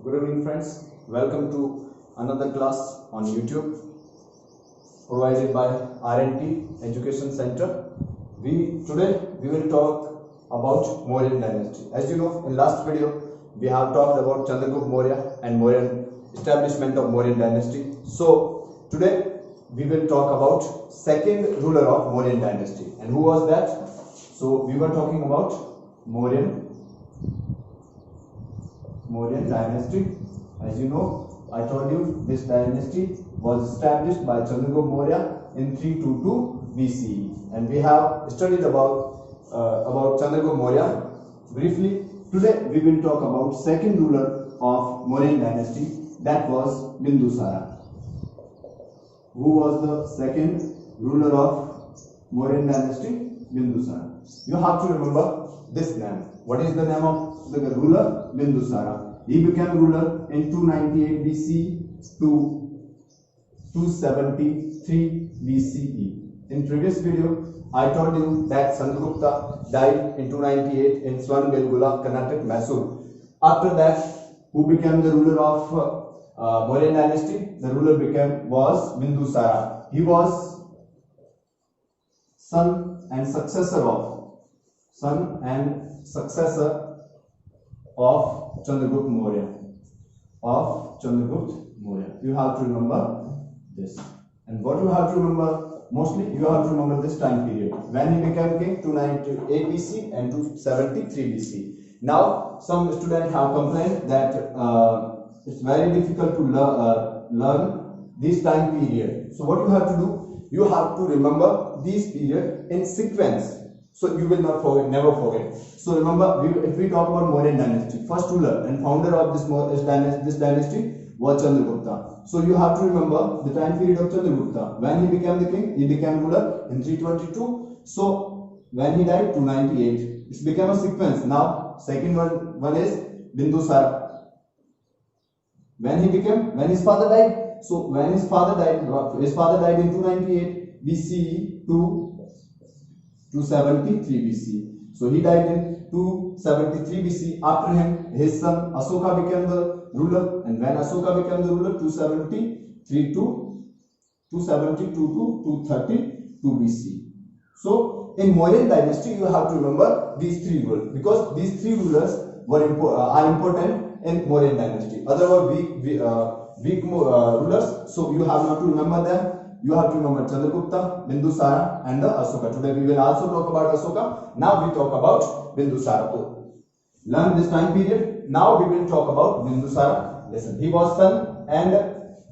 Good evening, friends. Welcome to another class on YouTube provided by RNT Education Center. Today we will talk about Mauryan dynasty. As you know, in last video we have talked about Chandragupta Maurya and Mauryan establishment of Mauryan dynasty. So today we will talk about second ruler of Mauryan dynasty. And who was that? So we were talking about Mauryan dynasty. As you know, I told you this dynasty was established by Chandragupta Maurya in 322 BCE, and we have studied about Chandragupta Maurya briefly. Today we will talk about second ruler of Mauryan dynasty, that was Bindusara. Who was the second ruler of Mauryan dynasty? Bindusara. You have to remember this name. What is the name of the ruler? Bindusara. He became ruler in 298 BC to 273 BCE. In previous video, I told you that Chandragupta died in 298 in Swarnabelgula, Karnataka, Mysore. After that, who became the ruler of Mauryan dynasty? The ruler was Bindusara. He was son and successor of Chandragupta Maurya. You have to remember this. And what you have to remember, mostly you have to remember this time period. When he became king, 298 BC and 273 BC. Now, some students have complained that it's very difficult to learn this time period. So what you have to do, you have to remember this period in sequence. So you will not forget, never forget. So remember, if we talk about Mauryan dynasty, first ruler and founder of this dynasty was Chandragupta. So you have to remember the time period of Chandragupta. When he became the king, he became ruler in 322. So when he died, 298. It became a sequence. Now second one is Bindusara. When his father died. So when his father died in 298 BCE to 273 BC. So he died in 273 BC. After him, his son Asoka became the ruler, and when Asoka became the ruler, 272 to 232 BC. So in Mauryan dynasty, you have to remember these three rulers, because these three rulers are important in Mauryan dynasty. Otherwise, weak rulers. So you have not to remember them. You have to remember Chandragupta, Bindusara, and the Asoka. Today we will also talk about Asoka. Now we talk about Bindusara. So learn this time period. Now we will talk about Bindusara. Listen, he was son and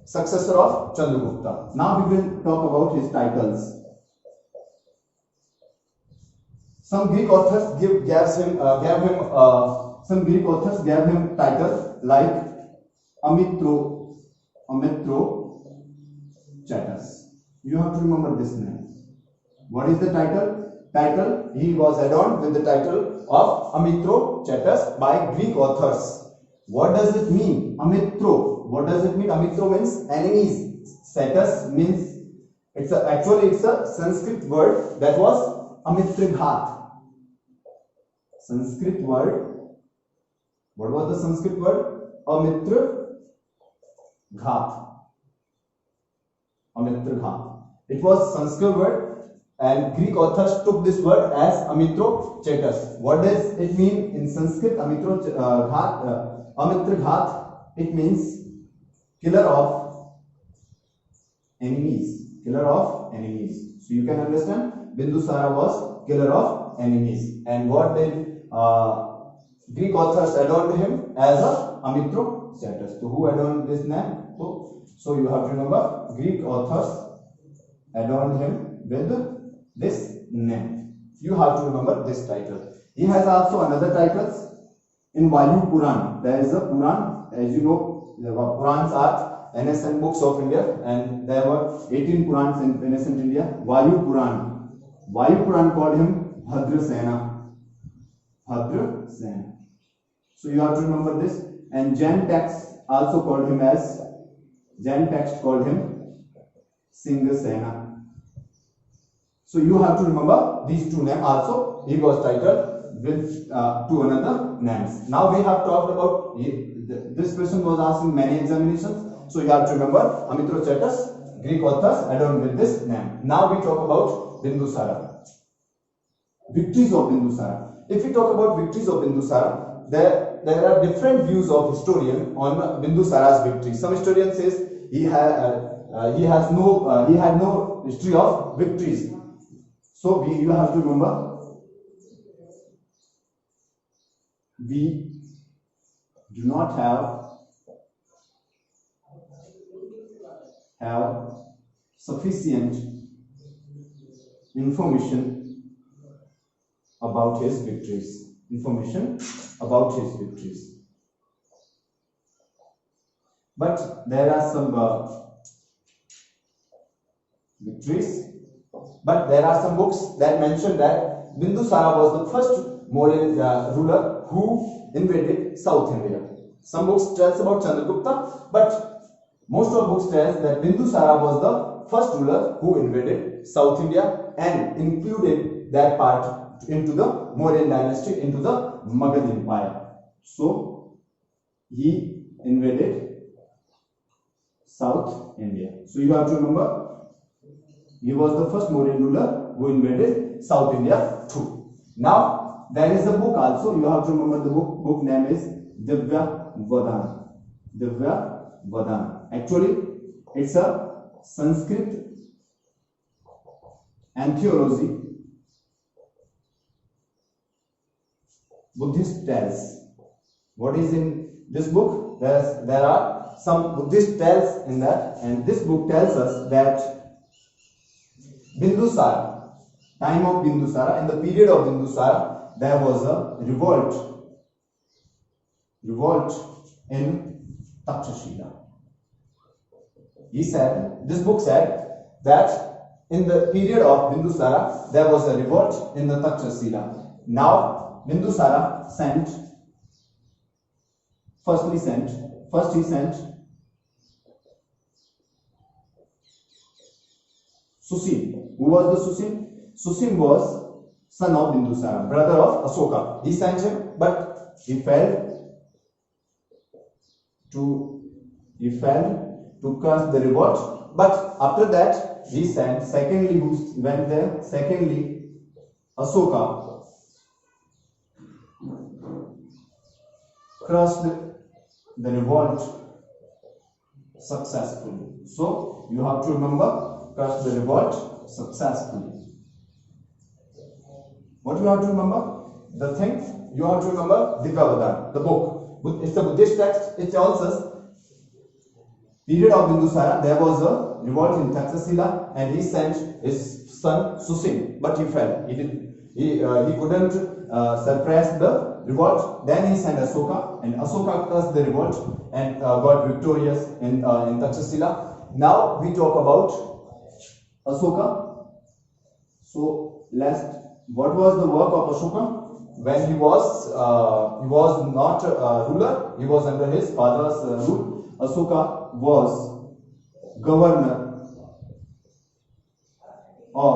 successor of Chandragupta. Now we will talk about his titles. Some Greek authors gave him titles like Amitro Chatas. You have to remember this name. What is the title? He was adorned with the title of Amitro Chatas by Greek authors. What does it mean? Amitro. What does it mean? Amitro means enemies. Chatas means actually it's a Sanskrit word that was Amitraghat. Sanskrit word. What was the Sanskrit word? Amitraghat. It was Sanskrit word, and Greek authors took this word as Amitro Chatas. What does it mean in Sanskrit? Amitraghat. It means killer of enemies. So you can understand, Bindusara was killer of enemies. And what did Greek authors adorned him as a Amitro Chatas? So who adorned this name? So you have to remember, Greek authors adorned him with this name. You have to remember this title. He has also another titles in Vayu Puran. There is a Puran. As you know, the Purans are ancient books of India, and there were 18 Purans in ancient India. Vayu Puran called him Bhadrasena. So you have to remember this. And Jain text also called him as Singhasena. So you have to remember these two names also. He was titled with two another names. Now we have talked about this question was asked in many examinations, so you have to remember Amytrochatus, Greek authors adorned with this name. Now we talk about Bindusara. Victories of Bindusara. If we talk about victories of Bindusara, there are different views of historian on Bindusara's victory. Some historian says he had no history of victories. So you have to remember, we do not have sufficient information about his victories. But there are some victories. But there are some books that mention that Bindusara was the first Mauryan ruler who invaded South India. Some books tells about Chandragupta, but most of books tells that Bindusara was the first ruler who invaded South India and included that part into the Mauryan dynasty, into the Magadha Empire. So he invaded South India. So you have to remember, he was the first Mauryan ruler who invaded South India too. Now there is a book also. You have to remember the book name is Divya Vadan. Divya Vadan. Actually, it's a Sanskrit anthology. Buddhist tales. What is in this book? There are some Buddhist tales in that, and this book tells us that Bindusara, time of Bindusara, in the period of Bindusara, there was a revolt in Takshashila. This book said that in the period of Bindusara, there was a revolt in the Takshashila. Now, Bindusara first he sent Susim. Who was the Susim? Susim was son of Bindusara, brother of Asoka. He sent him, but he failed to crush the revolt. But after that, he sent secondly, who went there? Secondly, Asoka crushed the revolt successfully. So you have to remember, crushed the revolt successfully. What you have to remember? The thing you have to remember, Divya Vadan, the book. It's a Buddhist text. It tells us period of Bindusara, there was a revolt in Takshashila, and he sent his son Susim, but he failed. He couldn't suppress the revolt. Then he sent Asoka, and Asoka crushed the revolt and got victorious in Takshashila. Now we talk about Asoka. So what was the work of Asoka? When he was not a ruler, he was under his father's rule. Asoka was governor of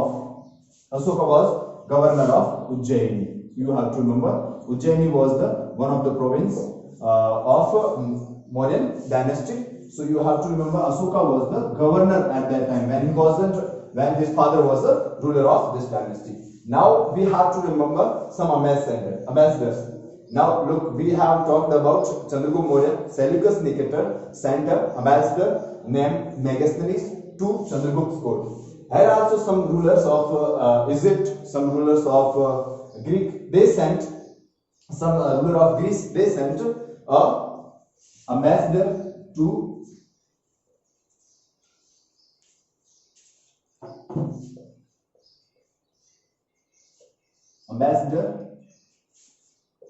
Ujjaini. You have to remember, Ujjaini was one of the province of Mauryan dynasty. So you have to remember, Asoka was the governor at that time when his father was the ruler of this dynasty. Now we have to remember some ambassadors. Now look, we have talked about Chandragupta Maurya. Seleucus Nicator sent an ambassador named Megasthenes to Chandragupta's court. Here also some rulers of Egypt, some rulers of Greek, they sent some ruler of Greece. They sent a ambassador to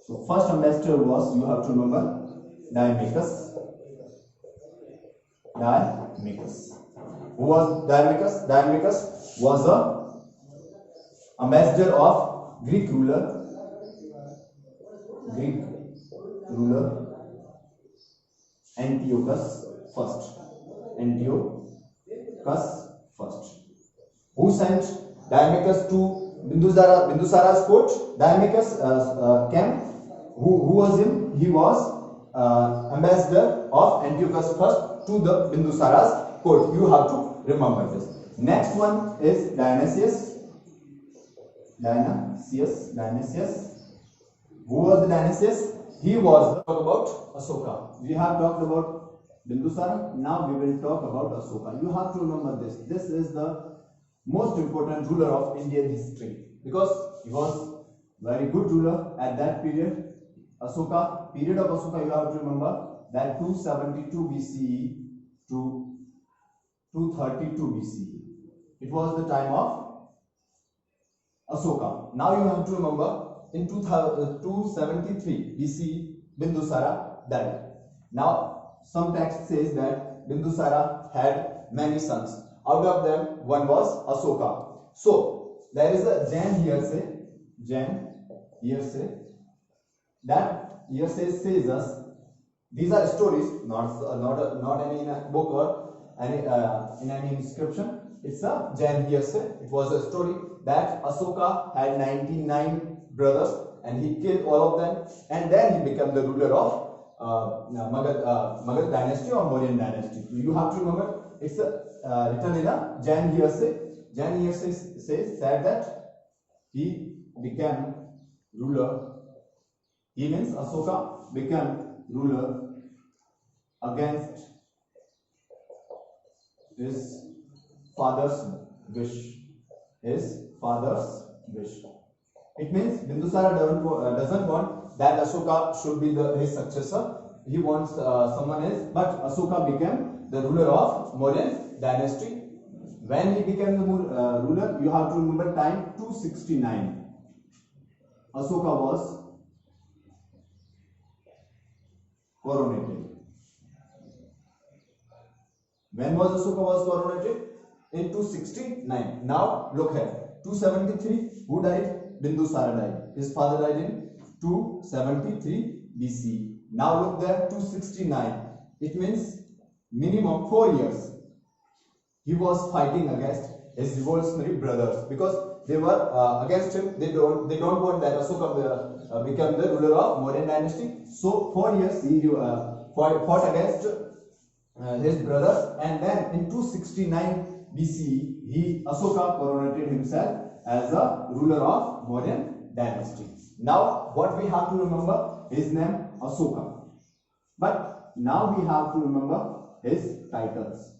So first ambassador was, you have to remember, Diomachus. Who was Diomachus? Diomachus was a ambassador of Greek ruler Antiochus I. Who sent Diomachus to Bindusara's court, Diomedes came. Who was him? He was ambassador of Antiochus I to the Bindusara's court. You have to remember this. Next one is Dionysius. Who was the Dionysius? He was talk about Ashoka. We have talked about Bindusara. Now we will talk about Ashoka. You have to remember this. This is the most important ruler of Indian history because he was very good ruler at that period. Ashoka, period of Ashoka, you have to remember that 272 BCE to 232 BCE. It was the time of Ashoka. Now you have to remember in 273 BCE, Bindusara died. Now some text says that Bindusara had many sons. Out of them, one was Ashoka. So there is a Jain hearsay. That hearsay says us. These are stories, not any in a book or any in any inscription. It's a Jain hearsay. It was a story that Ashoka had 99 brothers and he killed all of them, and then he became the ruler of Magad dynasty or Mauryan dynasty. You have to remember it's written in a Jain hearsay. Jain hearsay says that he became ruler. He means Ashoka became ruler against his father's wish. It means Bindusara doesn't want that Ashoka should be his successor. He wants someone else, but Ashoka became the ruler of Mauryan dynasty. When he became the ruler, you have to remember time 269. Ashoka was coronated. When was Ashoka was coronated? In 269. Now look here. 273. Who died? Bindusara died. His father died in 273 BC. Now look there. 269. It means minimum 4 years. He was fighting against his revolutionary brothers because they were against him. They don't want that Ashoka become the ruler of Mauryan dynasty. So 4 years he fought against his brothers, and then in 269 BCE Ashoka coronated himself as a ruler of Mauryan dynasty. Now what we have to remember, his name Ashoka, but now we have to remember his titles.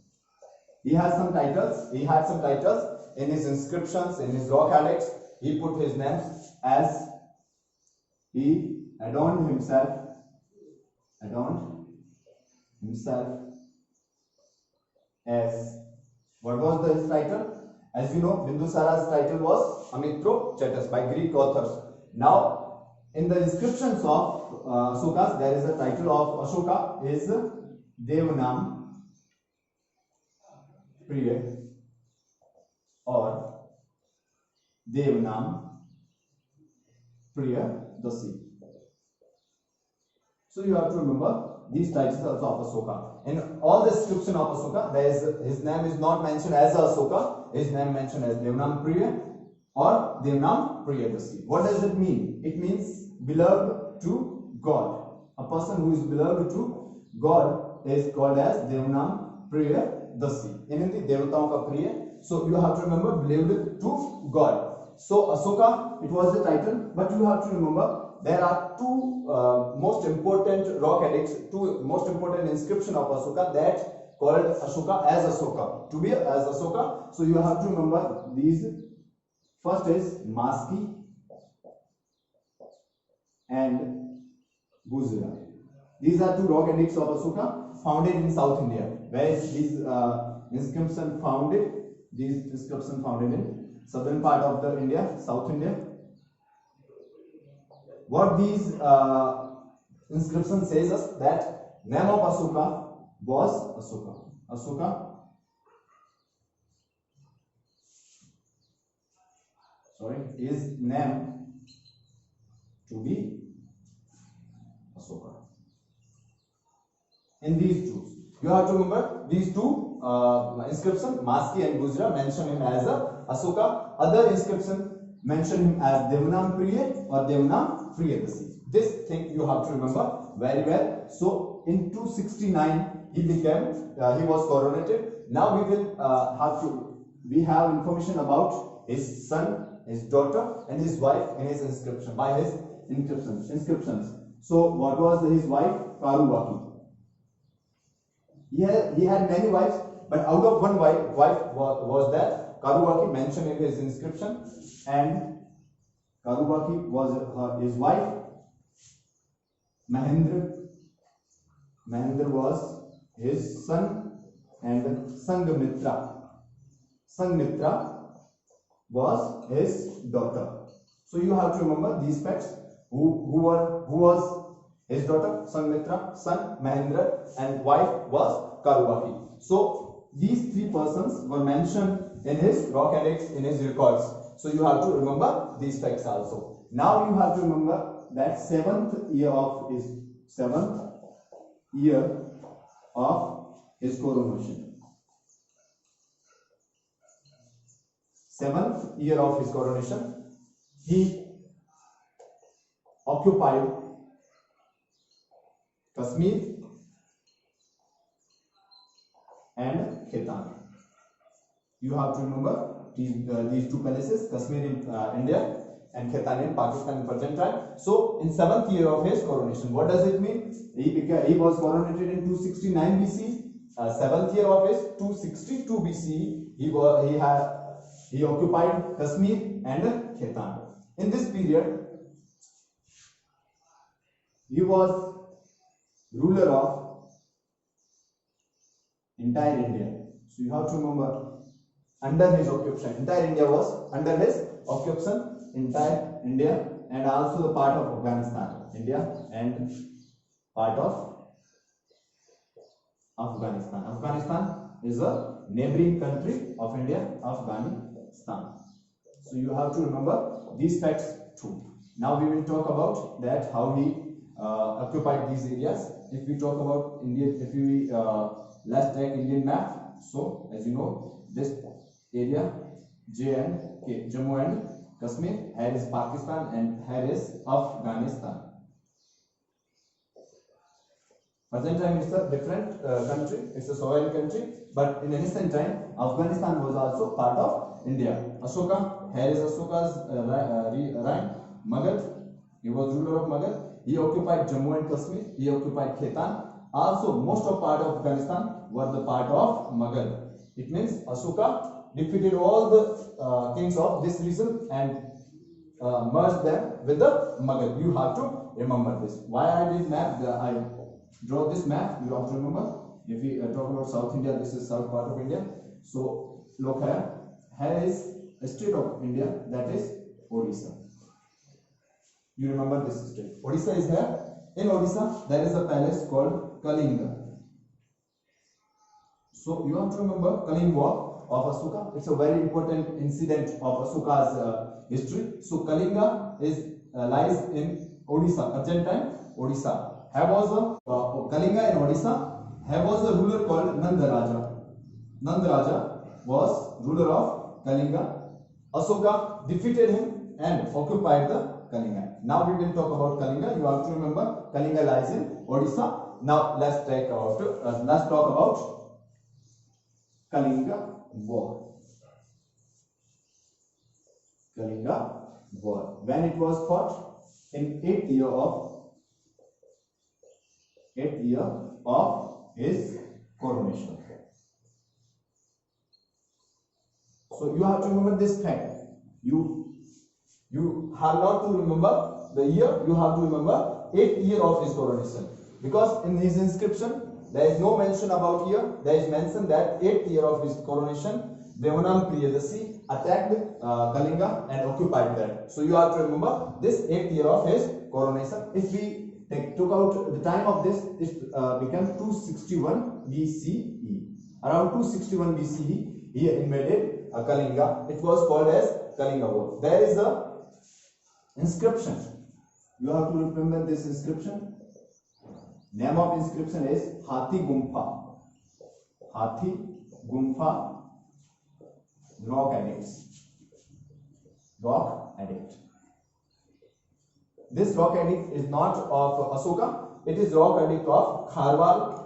He had some titles in his inscriptions, in his rock edicts. He put his names as he adorned himself as, what was his title? As you know, Bindusara's title was Amitro by Greek authors. Now, in the inscriptions of Ashokas, there is a title of Ashoka is Devanam Priya or Devanam Priyadasi. So you have to remember these titles of Ashoka. In all the description of Ashoka, his name is not mentioned as Ashoka. His name mentioned as Devanam Priya or Devanam Priyadasi. What does it mean? It means beloved to God. A person who is beloved to God is called as Devanam Priyadasi. In Hindi, Devataon ka Priya. So you have to remember beloved to God. So Ashoka, it was the title, but you have to remember there are two most important rock edicts, two most important inscription of Ashoka that called Ashoka as Ashoka, to be as Ashoka. So you have to remember these. First is Maski and Gujra. These are two rock edicts of Ashoka founded in South India. Where is these inscription founded? These inscription founded in southern part of the India, South India. What these inscription says us that name of Ashoka was Ashoka. His name to be Ashoka. In these two, you have to remember these two inscription, Maski and Gujra, mention him as a Ashoka. Other inscription mention him as Devanampriya or Devanampriyadasi. This thing you have to remember very well. So in 269 he was coronated. Now we have information about his son, his daughter, and his wife in his inscription, by his inscriptions. So what was his wife? Karuvaki. He had many wives, but out of one wife was that Karuvaki mentioned in his inscription, and Karuvaki was his wife. Mahendra was his son, and Sanghmitra was his daughter. So you have to remember these facts. Who was his daughter? Sanghmitra, son Mahendra, and wife was Karuvaki. So these three persons were mentioned in his rock edicts, in his records. So you have to remember these facts also. Now you have to remember that seventh year of his coronation. Seventh year of his coronation, he occupied Kashmir and Khitan. You have to remember these two places, Kashmir in India and Khitan in Pakistan in present time. So in seventh year of his coronation, what does it mean? He was coronated in 269 BC. Seventh year of his 262 BC. He occupied Kashmir and Khitan. In this period, he was ruler of entire India. So you have to remember, under his occupation, entire India was under his occupation, entire India, and also the part of Afghanistan. India and part of Afghanistan. Afghanistan is a neighboring country of India, Afghanistan. So you have to remember these facts too. Now we will talk about that, how he occupied these areas. If we talk about India, let's take Indian map. So as you know, this area J&K, Jammu and Kashmir, here is Pakistan and here is Afghanistan. Present time it's a different country, it's a sovereign country, but in ancient time Afghanistan was also part of India. Ashoka, here is Ashoka's reign. Magadh, he was ruler of Magadh. He occupied Jammu and Kashmir, he occupied Khitan. Also most of part of Afghanistan were the part of Magadh. It means Ashoka defeated all the kings of this region and merged them with the Magadh. You have to remember this. Why I did map? I draw this map. You have to remember. If we talk about South India, this is south part of India. So look here. Here is a state of India, that is Odisha. You remember this state. Odisha is here. In Odisha, there is a palace called Kalinga. So you have to remember Kalinga War of Ashoka. It's a very important incident of Ashoka's history. So Kalinga lies in Odisha, Argentine Odisha. There was a Kalinga in Odisha. There was a ruler called Nandaraja. Nandaraja was ruler of Kalinga. Ashoka defeated him and occupied the Kalinga. Now we will talk about Kalinga. You have to remember Kalinga lies in Odisha. Now let's talk about Kalinga War. Kalinga War. When it was fought? In 8th year of his coronation. So you have to remember this fact. You have not to remember the year, you have to remember 8th year of his coronation. Because in his inscription, there is no mention about year. There is mention that 8th year of his coronation, Devanampriyadasi attacked Kalinga and occupied that. So you have to remember this 8th year of his coronation. If we took out the time of this, it became 261 BCE. Around 261 BCE, he invaded Kalinga. It was called as Kalinga War. There is a inscription. You have to remember this inscription. Name of inscription is Hathi Gumpha. Hathi Gumpha rock edicts. rock edict. This rock edict is not of Asoka, it is rock edict of Kharwal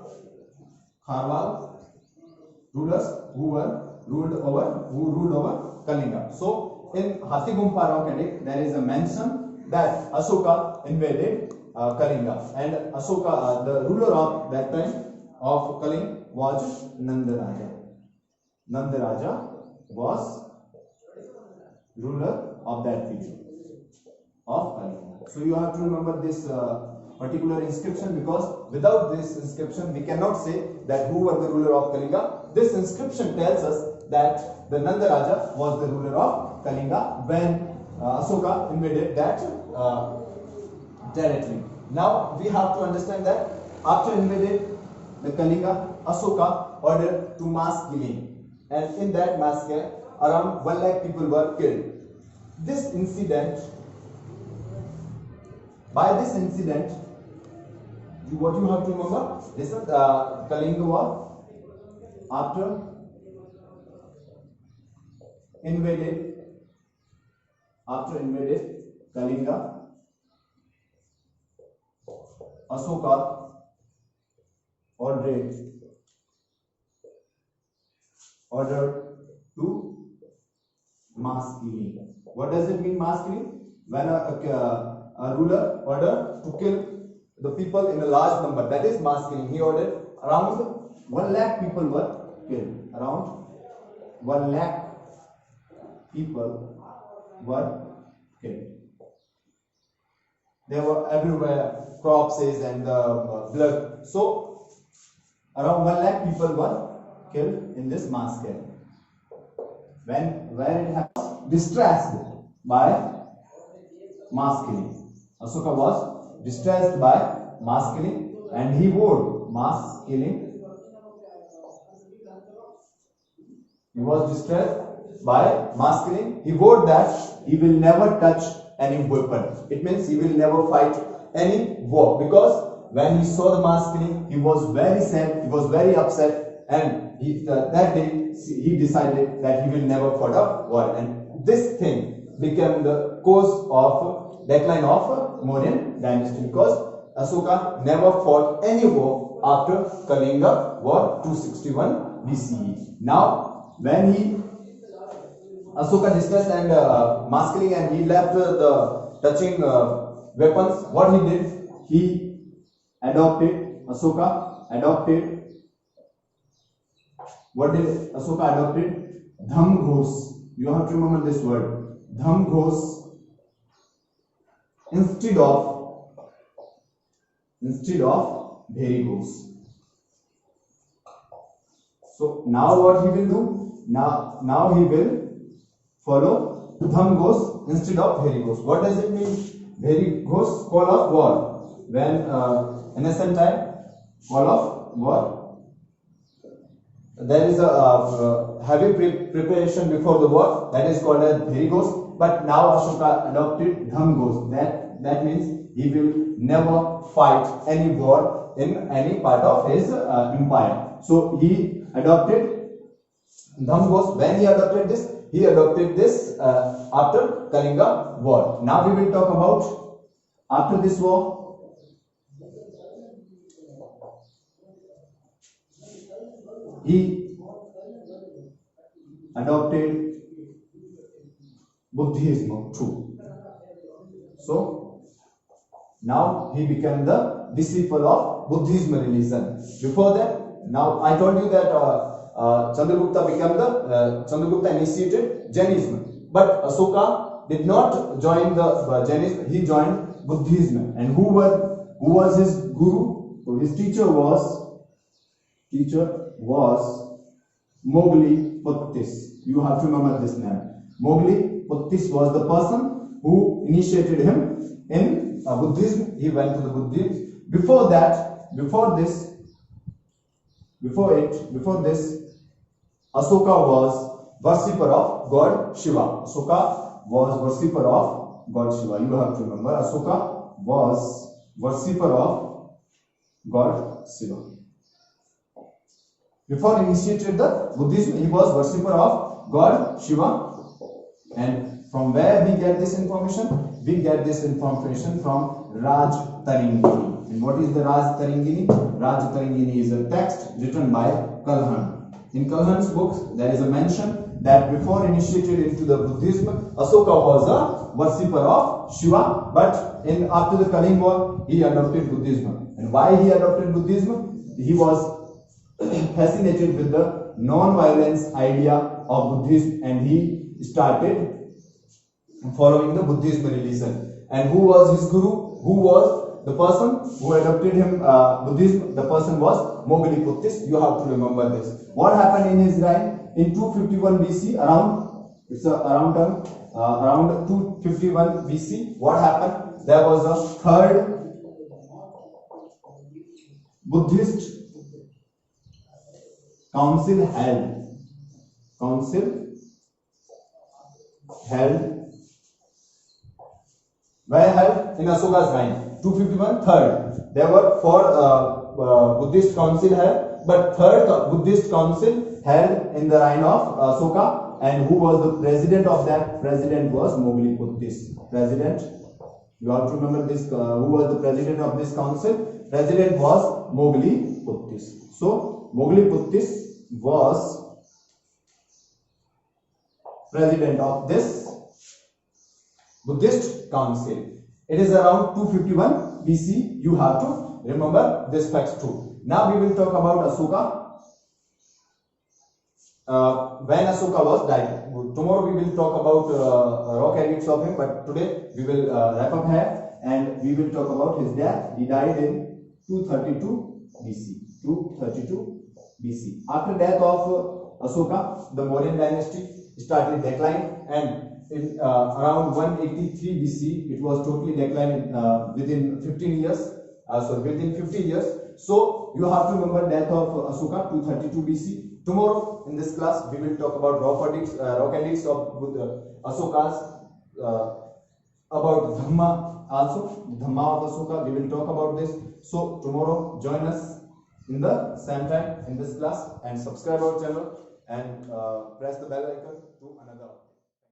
rulers who ruled over Kalinga. So in Hathigumpa rock edict there is a mention that Asoka invaded Kalinga, and Asoka, the ruler of that time of Kalinga was Nandaraja. Nandaraja was ruler of that period of Kalinga. So you have to remember this particular inscription, because without this inscription we cannot say that who were the ruler of Kalinga. This inscription tells us that the Nandaraja was the ruler of Kalinga when Asoka invaded that territory. Now we have to understand that after invaded the Kalinga, Asoka ordered to mass killing, and in that massacre around 1 lakh people were killed. This incident, by this incident, what you have to remember, this is Kalinga war. After invaded Kalinga, Asoka ordered to mass killing. What does it mean, mass killing? When a ruler ordered to kill the people in a large number, that is mass killing. He ordered around 1 lakh people were killed. Around 1 lakh people were killed. They were everywhere, corpses and blood. So around 1 lakh people were killed in this massacre. Where it happened, distressed by mass killing. Asoka was distressed by mass killing, and he vowed mass killing. He was distressed by mass killing. He vowed that he will never touch any weapon. It means he will never fight any war, because when he saw the mass killing, he was very sad, he was very upset, and that day he decided that he will never fight a war, and this thing became the cause of decline of Mauryan dynasty, because Asoka never fought any war after Kalinga war 261 BCE. Now when Asoka discussed and mass killing, and he left the touching weapons, what he did, what did Asoka adopted? Dham Ghos. You have to remember this word, Dham Ghos, instead of Bheri Ghos. So now what he will do? Now he will follow Dham Ghos instead of Bheri Ghos. What does it mean? Bheri Ghos, call of war. When innocent time, call of war, there is a heavy preparation before the war, that is called as Bheri Ghos. But now Asoka adopted Dham Ghos. That means he will never fight any war in any part of his empire. So he adopted Dham Ghos. When he adopted this after Kalinga war. Now we will talk about after this war. He adopted Buddhism too. So now he became the disciple of Buddhism religion. Before that, now I told you that Chandragupta initiated Jainism, but Asoka did not join the Jainism. He joined Buddhism. And who was his guru? So his teacher was Mowgli Pottis. You have to remember this name. Mowgli Pottis was the person who initiated him in Buddhism. He went to the Buddhism. Before this, Asoka was worshipper of God Shiva. Asoka was worshipper of God Shiva. You have to remember, Asoka was worshipper of God Shiva. Before he initiated the Buddhism, he was worshipper of God Shiva, and From where we get this information? We get this information from Raj Taringini. And what is the Raj Taringini? Raj Taringini is a text written by Kalhan. In Kalhan's books, there is a mention that before initiated into the Buddhism, Asoka was a worshipper of Shiva, but after the Kalinga War, he adopted Buddhism. And why he adopted Buddhism? He was fascinated with the non-violence idea of Buddhism, and he started following the Buddhism religion. And who was his guru? Who was the person who adopted him Buddhism? The person was Moggalliputtis. You have to remember this. What happened in his reign? In 251 BC, around 251 BC, what happened? There was a third Buddhist council held. Where held? In Asoka's reign. 251 third. There were four Buddhist council held, but third Buddhist council held in the reign of Asoka, and who was the president of that? President was Moggalliputtis. President, you have to remember this. Who was the president of this council? President was Moggalliputtis. So Moggalliputtis was president of this Buddhist council. It is around 251 BC. You have to remember this fact too. Now we will talk about Asoka. When Asoka was died. Tomorrow we will talk about rock edicts of him, but today we will wrap up here and we will talk about his death. He died in 232 BC. 232 BC. After death of Asoka, the Mauryan dynasty started decline, and in around 183 BC, it was totally declined within 15 years. Within 50 years. So you have to remember death of Asoka, 232 BC. Tomorrow in this class we will talk about rock edicts of Asoka's, about Dhamma also. Dhamma of Asoka, we will talk about this. So tomorrow join us in the same time in this class and subscribe our channel and press the bell icon to another.